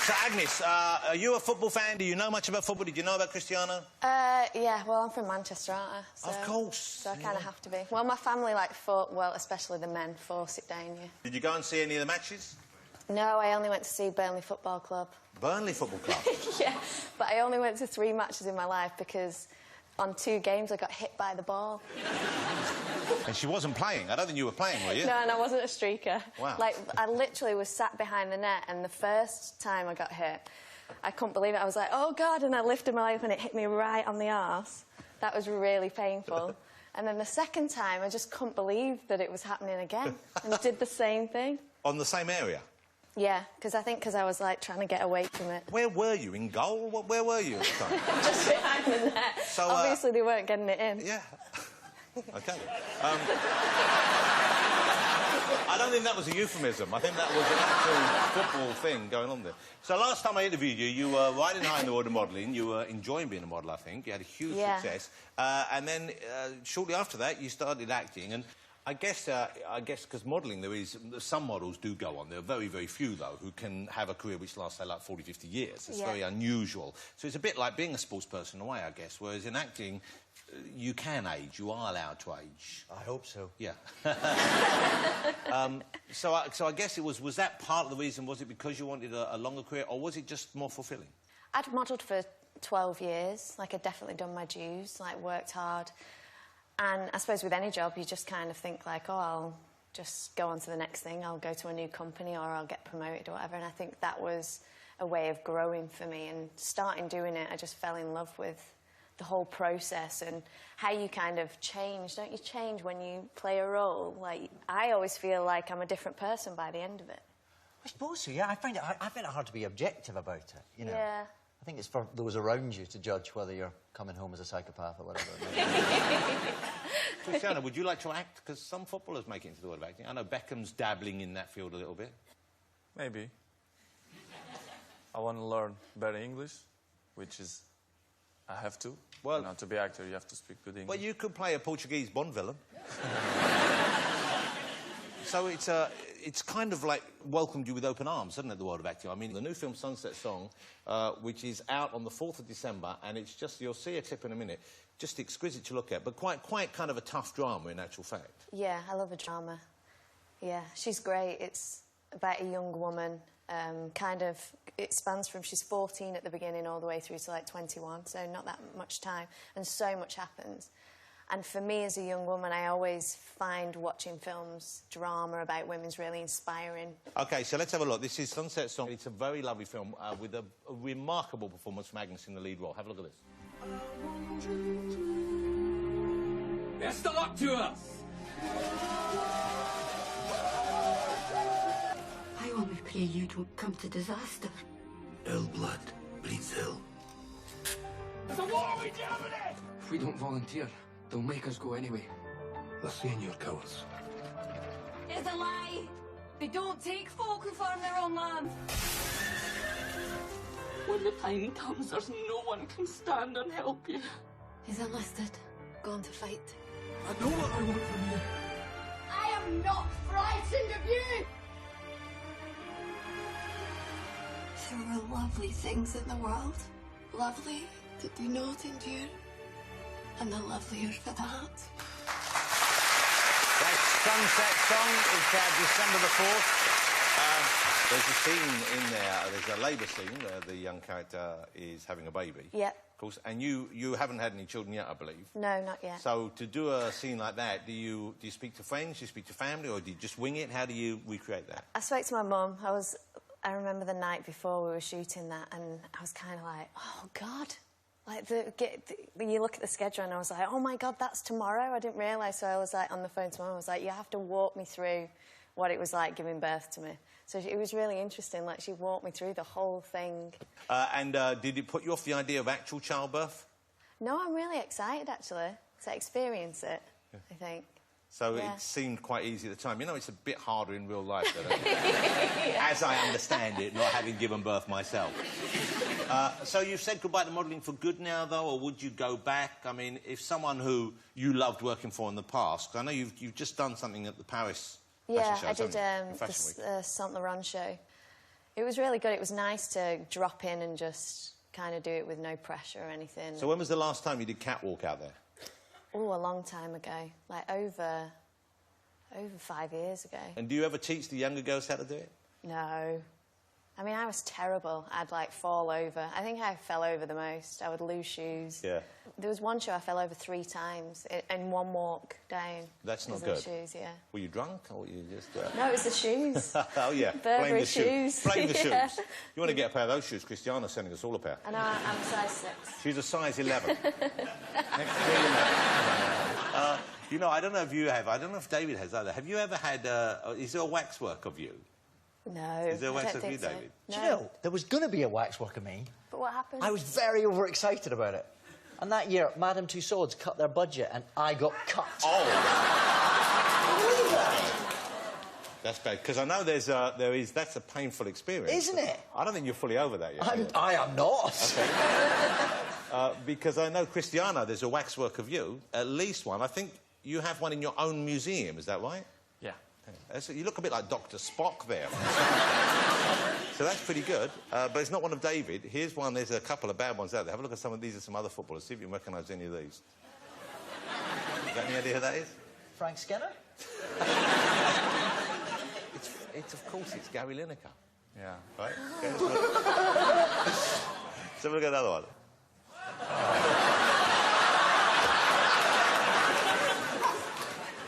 Speaker 1: So, Agnes, are you a football fan? Do you know much about football? Did you know about Cristiano?
Speaker 9: Yeah, well, I'm from Manchester, aren't I? So,
Speaker 1: Of course.
Speaker 9: So I kind of have to be. Well, my family, well, especially the men, force it down you.
Speaker 1: Did you go and see any of the matches?
Speaker 9: No, I only went to see Burnley Football Club.
Speaker 1: Burnley Football Club?
Speaker 9: Yeah, but I only went to 3 matches in my life because on 2 games I got hit by the ball.
Speaker 1: And she wasn't playing. I don't think you were playing, were you?
Speaker 9: No, and I wasn't a streaker.
Speaker 1: Wow.
Speaker 9: Like, I literally was sat behind the net, and the first time I got hit, I couldn't believe it. I was like, oh, God, and I lifted my leg up and it hit me right on the arse. That was really painful. And then the second time, I just couldn't believe that it was happening again, and did the same thing.
Speaker 1: On the same area?
Speaker 9: Yeah, because I was, like, trying to get away from it.
Speaker 1: Where were you? In goal? Where were you at the time?
Speaker 9: Just behind the net.
Speaker 1: So,
Speaker 9: Obviously, they weren't getting it in.
Speaker 1: Yeah. OK. I don't think that was a euphemism. I think that was an actual football thing going on there. So last time I interviewed you, you were riding high in the world of modelling. You were enjoying being a model, I think. You had a huge success. And then shortly after that, you started acting. And I guess because modelling, some models do go on. There are very, very few, though, who can have a career which lasts, say, like 40, 50 years. It's very unusual. So it's a bit like being a sports person in a way, I guess, whereas in acting, you can age. You are allowed to age.
Speaker 7: I hope so.
Speaker 1: Yeah. So I guess it was that part of the reason? Was it because you wanted a longer career, or was it just more fulfilling?
Speaker 9: I'd modelled for 12 years. Like, I'd definitely done my dues, like, worked hard. And I suppose with any job, you just kind of think, like, oh, I'll just go on to the next thing. I'll go to a new company or I'll get promoted or whatever. And I think that was a way of growing for me. And starting doing it, I just fell in love with the whole process and how you kind of change. Don't you change when you play a role? Like, I always feel like I'm a different person by the end of it.
Speaker 7: I suppose so, yeah. I find it hard to be objective about it, you know.
Speaker 9: Yeah.
Speaker 7: I think it's for those around you to judge whether you're coming home as a psychopath or whatever.
Speaker 1: Cristiano, would you like to act? Because some footballers make it into the world of acting. I know Beckham's dabbling in that field a little bit.
Speaker 3: Maybe. I want to learn better English, which is I have to.
Speaker 1: Well-
Speaker 3: You know, to be actor, you have to speak good English.
Speaker 1: Well, you could play a Portuguese Bond villain. So it's kind of like welcomed you with open arms, hasn't it, the world of acting? I mean, the new film Sunset Song, which is out on the 4th of December, and it's just, you'll see a clip in a minute, just exquisite to look at, but quite kind of a tough drama in actual fact.
Speaker 9: Yeah, I love a drama. Yeah, she's great. It's about a young woman, it spans from she's 14 at the beginning all the way through to like 21, so not that much time, and so much happens. And for me as a young woman, I always find watching films, drama about women's really inspiring.
Speaker 1: OK, so let's have a look. This is Sunset Song. It's a very lovely film with a remarkable performance from Agnes in the lead role. Have a look at this.
Speaker 10: Best of luck to us!
Speaker 5: I only pray you don't come to disaster.
Speaker 10: Ill blood bleeds ill. So what are we doing it? If we don't volunteer, they'll make us go anyway. They're saying you're cowards.
Speaker 5: It's a lie. They don't take folk who farm their own land. When the time comes, there's no one can stand and help you. He's enlisted, gone to fight.
Speaker 10: I know what I want from you.
Speaker 5: I am not frightened of you! There are lovely things in the world. Lovely that do not endure. And the lovelier for that.
Speaker 1: That's Sunset Song. It's December the 4th. There's a scene in there, there's a labour scene where the young character is having a baby.
Speaker 9: Yeah.
Speaker 1: Of course, and you haven't had any children yet, I believe.
Speaker 9: No, not yet.
Speaker 1: So to do a scene like that, do you speak to friends, do you speak to family, or do you just wing it? How do you recreate that?
Speaker 9: I spoke to my mum. I remember the night before we were shooting that, and I was kind of like, oh, God. Like, you look at the schedule, and I was like, oh, my God, that's tomorrow? I didn't realise. So I was, like, on the phone to Mum. I was like, you have to walk me through what it was like giving birth to me. So it was really interesting. Like, she walked me through the whole thing.
Speaker 1: Did it put you off the idea of actual childbirth?
Speaker 9: No, I'm really excited, actually, to experience it, I think.
Speaker 1: So
Speaker 9: Yeah.
Speaker 1: it seemed quite easy at the time. You know, it's a bit harder in real life, though, yeah. As I understand it, not having given birth myself. So you've said goodbye to modelling for good now, though, or would you go back? I mean, if someone who you loved working for in the past, I know you've just done something at the Paris
Speaker 9: Yeah,
Speaker 1: fashion show,
Speaker 9: I did the Saint Laurent show. It was really good. It was nice to drop in and just kind of do it with no pressure or anything.
Speaker 1: So when was the last time you did catwalk out there?
Speaker 9: Oh, a long time ago. Like, over 5 years ago.
Speaker 1: And do you ever teach the younger girls how to do it?
Speaker 9: No. I mean, I was terrible. I'd, like, fall over. I think I fell over the most. I would lose shoes.
Speaker 1: Yeah.
Speaker 9: There was one show I fell over 3 times in one walk down.
Speaker 1: That's not
Speaker 9: because
Speaker 1: good.
Speaker 9: of the shoes, yeah.
Speaker 1: Were you drunk, or were you just...
Speaker 9: No, it was the shoes.
Speaker 1: Oh, yeah.
Speaker 9: Burberry
Speaker 1: Blame the
Speaker 9: shoes.
Speaker 1: Blame the
Speaker 9: Yeah.
Speaker 1: shoes. You want to get a pair of those shoes? Cristiana's sending us all a pair.
Speaker 9: I know, I'm size 6.
Speaker 1: She's a size 11. Next to me, you know, I don't know if you have, I don't know if David has either. Have you ever had, is there a waxwork of you?
Speaker 9: No.
Speaker 1: Is there a
Speaker 9: I
Speaker 1: wax
Speaker 9: don't
Speaker 1: of you,
Speaker 9: think so.
Speaker 1: David?
Speaker 9: No.
Speaker 7: Do you know, there was going to be a waxwork of me.
Speaker 9: But what happened?
Speaker 7: I was very overexcited about it. And that year, Madame Tussauds cut their budget and I got cut.
Speaker 1: Oh!
Speaker 7: Believe that?
Speaker 1: That's bad, because I know that's a painful experience.
Speaker 7: Isn't it?
Speaker 1: I don't think you're fully over that yet.
Speaker 7: I am not.
Speaker 1: Okay. Because I know, Cristiano, there's a waxwork of you, at least one. I think you have one in your own museum, is that right?
Speaker 3: Yeah.
Speaker 1: You look a bit like Dr. Spock there. So that's pretty good, but it's not one of David. Here's one, there's a couple of bad ones out there. Have a look at some of these, are some other footballers. See if you can recognise any of these. You got any idea who that is?
Speaker 7: Frank Skinner?
Speaker 1: It's of course, it's Gary Lineker.
Speaker 3: Yeah.
Speaker 1: Right? Okay, let's have a look at another one.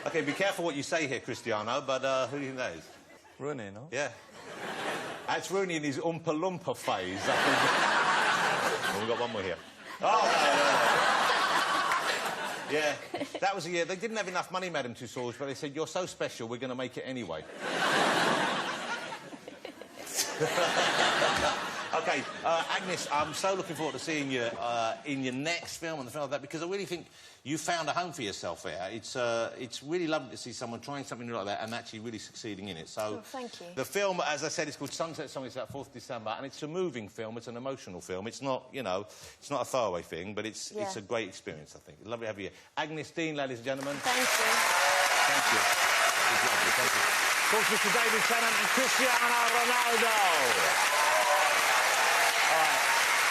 Speaker 1: OK, be careful what you say here, Cristiano, but who do you think that is?
Speaker 3: Rooney, no?
Speaker 1: Yeah. That's Rooney in his Oompa Loompa phase. Oh, we've got one more here. Oh, no. Yeah, that was a year. They didn't have enough money, Madame Tussauds, but they said, you're so special, we're going to make it anyway. OK, Agnes, I'm so looking forward to seeing you in your next film and the film like that, because I really think you found a home for yourself there. It's really lovely to see someone trying something new like that and actually really succeeding in it. So,
Speaker 9: thank you.
Speaker 1: The film, as I said, is called Sunset Song. It's out 4th December, and it's a moving film. It's an emotional film. It's not, you know, it's not a throwaway thing, but it's a great experience, I think. Lovely to have you here. Agnes Dean, ladies and gentlemen.
Speaker 9: Thank you.
Speaker 1: Thank you. It's lovely, thank you. Of course, Mr. David Tennant and Cristiano Ronaldo.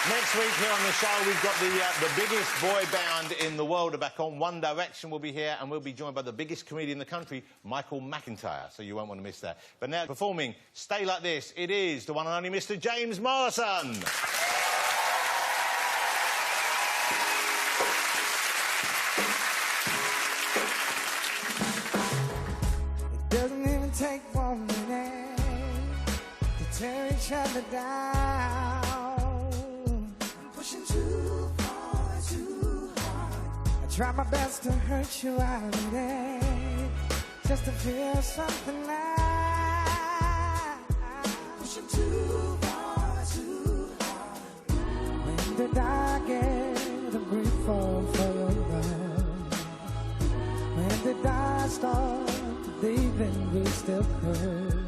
Speaker 1: Next week here on the show, we've got the biggest boy band in the world are back on. One Direction will be here, and we'll be joined by the biggest comedian in the country, Michael McIntyre, so you won't want to miss that. But now, performing Stay Like This, it is the one and only Mr. James Morrison.
Speaker 11: It doesn't even take 1 minute to tear each other down. Too far, too hard. I try my best to hurt you out today, just to feel something now. Pushing too far, too hard. When did I get a grateful for your love? When did I start believing we still could?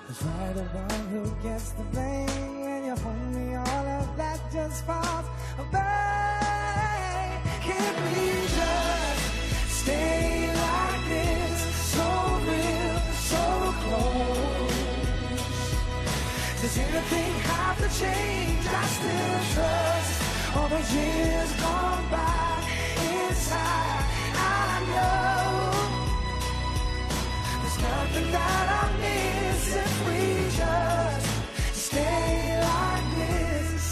Speaker 11: Was right or wrong, who gets the blame? When you hold me, all of that just falls away. Can't we just stay like this? So real, so close. Does anything have to change? I still trust all the years gone by. Inside, I know there's nothing that I miss if we just stay like this.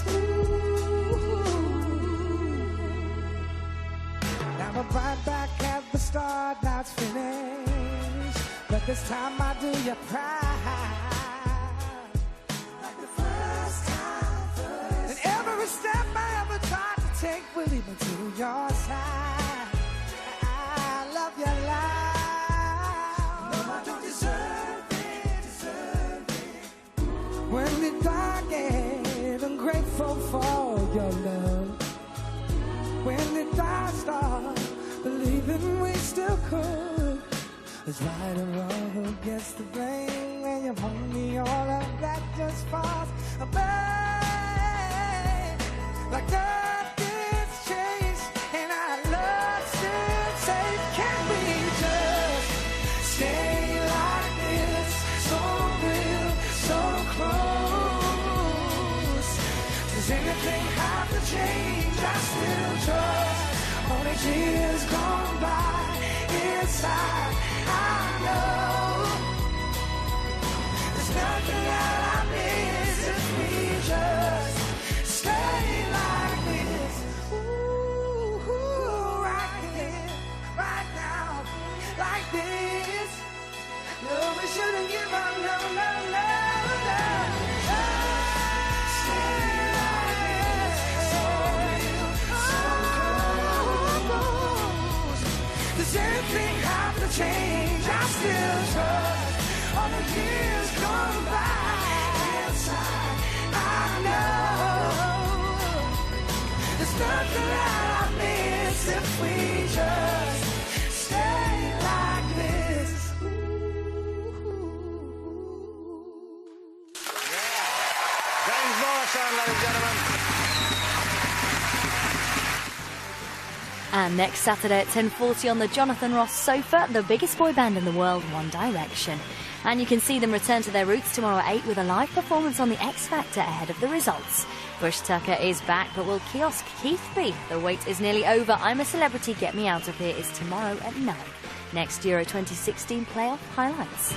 Speaker 11: Now we're right back at the start, now it's finished. But this time I do you proud. Like the first time, And every step I ever tried to take will lead me to your side. I love your life. No, I don't deserve it. When did I get ungrateful for your love? When did I start believing we still could? It's right or wrong, who gets the blame? When you hold me, all of that just falls away. Like nothing's changed, and our love's still safe. Can we just stay like this? So real, so close. Does anything have to change? I still trust all the years gone by. Inside, I know there's nothing that I miss if we just stay like this. Ooh, right here, right now, like this. No, we shouldn't give up, no, no, no, no. Stay like this, so real, so close. Does anything have to change? I still trust all the years gone by. Inside, I know there's nothing that I miss if we just stay like this.
Speaker 1: James Morrison, ladies and gentlemen.
Speaker 12: And next Saturday at 10:40 on the Jonathan Ross sofa, the biggest boy band in the world, One Direction. And you can see them return to their roots tomorrow at 8 with a live performance on the X Factor ahead of the results. Bush Tucker is back, but will Kiosk Keith be? The wait is nearly over. I'm a Celebrity, Get Me Out of Here is tomorrow at 9. Next Euro 2016 playoff highlights.